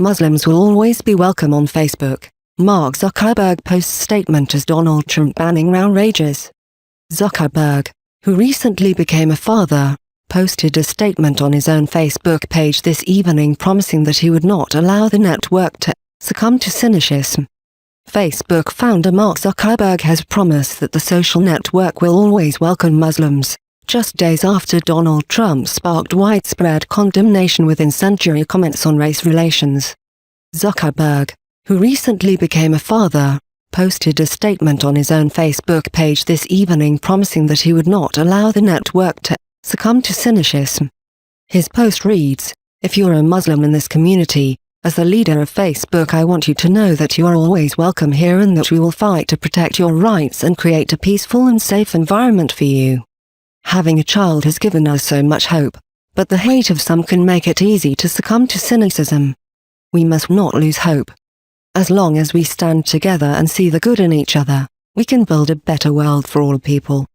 Muslims will always be welcome on Facebook. Mark Zuckerberg posts statement as Donald Trump banning outrages. Zuckerberg, who recently became a father, posted a statement on his own Facebook page this evening promising that he would not allow the network to succumb to cynicism. Facebook founder Mark Zuckerberg has promised that the social network will always welcome Muslims, just days after Donald Trump sparked widespread condemnation with incendiary comments on race relations. Zuckerberg, who recently became a father, posted a statement on his own Facebook page this evening promising that he would not allow the network to succumb to cynicism. His post reads, "If you're a Muslim in this community, as the leader of Facebook, I want you to know that you are always welcome here and that we will fight to protect your rights and create a peaceful and safe environment for you. Having a child has given us so much hope, but the hate of some can make it easy to succumb to cynicism. We must not lose hope. As long as we stand together and see the good in each other, we can build a better world for all people."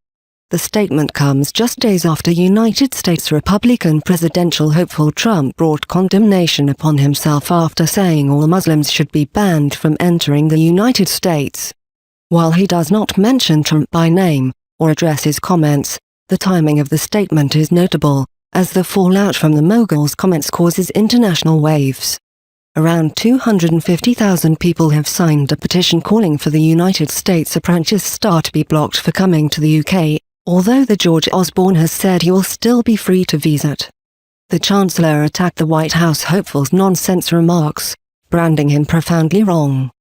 The statement comes just days after United States Republican presidential hopeful Trump brought condemnation upon himself after saying all Muslims should be banned from entering the United States. While he does not mention Trump by name, or address his comments, the timing of the statement is notable, as the fallout from the mogul's comments causes international waves. Around 250,000 people have signed a petition calling for the United States Apprentice star to be blocked for coming to the UK, although the George Osborne has said he will still be free to visit. The Chancellor attacked the White House hopeful's nonsense remarks, branding him profoundly wrong.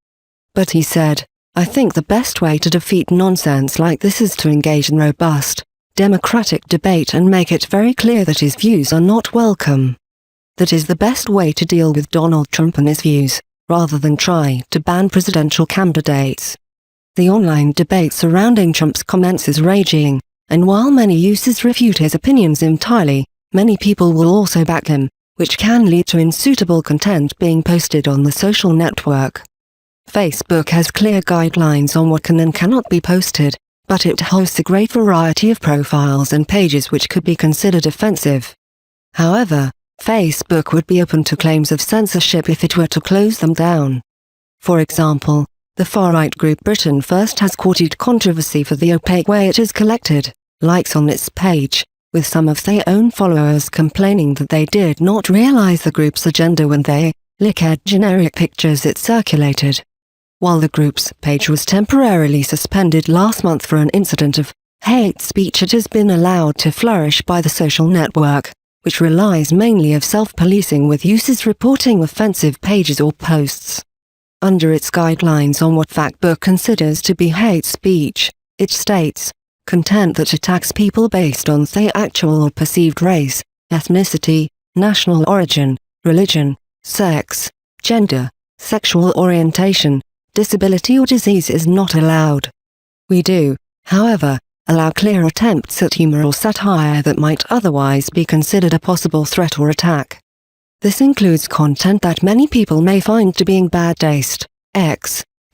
But he said, "I think the best way to defeat nonsense like this is to engage in robust, democratic debate and make it very clear that his views are not welcome. That is the best way to deal with Donald Trump and his views, rather than try to ban presidential candidates." The online debate surrounding Trump's comments is raging, and while many users refute his opinions entirely, many people will also back him, which can lead to unsuitable content being posted on the social network. Facebook has clear guidelines on what can and cannot be posted, but it hosts a great variety of profiles and pages which could be considered offensive. However, Facebook would be open to claims of censorship if it were to close them down. For example, the far-right group Britain First has courted controversy for the opaque way it has collected likes on its page, with some of their own followers complaining that they did not realize the group's agenda when they liked generic pictures it circulated. While the group's page was temporarily suspended last month for an incident of hate speech, it has been allowed to flourish by the social network, which relies mainly of self-policing with users reporting offensive pages or posts. Under its guidelines on what Facebook considers to be hate speech, it states, "Content that attacks people based on their actual or perceived race, ethnicity, national origin, religion, sex, gender, sexual orientation, disability or disease is not allowed." We do, however, allow clear attempts at humor or satire that might otherwise be considered a possible threat or attack. This includes content that many people may find to be in bad taste,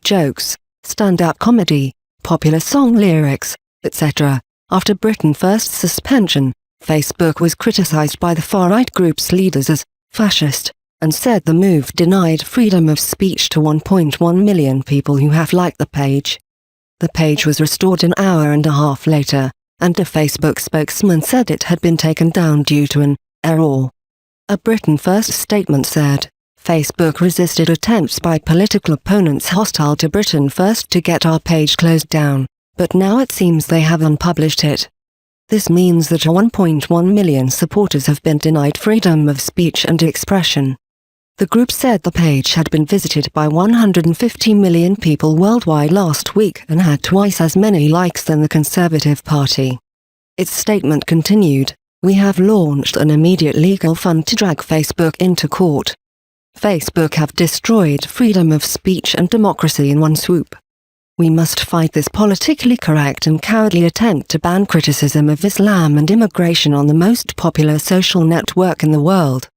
jokes, stand-up comedy, popular song lyrics, etc. After Britain First's suspension, Facebook was criticized by the far-right group's leaders as fascist, and said the move denied freedom of speech to 1.1 million people who have liked the page. The page was restored an hour and a half later, and a Facebook spokesman said it had been taken down due to an error. A Britain First statement said, "Facebook resisted attempts by political opponents hostile to Britain First to get our page closed down, but now it seems they have unpublished it. This means that 1.1 million supporters have been denied freedom of speech and expression." The group said the page had been visited by 150 million people worldwide last week and had twice as many likes than the Conservative Party. Its statement continued, "We have launched an immediate legal fund to drag Facebook into court. Facebook have destroyed freedom of speech and democracy in one swoop. We must fight this politically correct and cowardly attempt to ban criticism of Islam and immigration on the most popular social network in the world."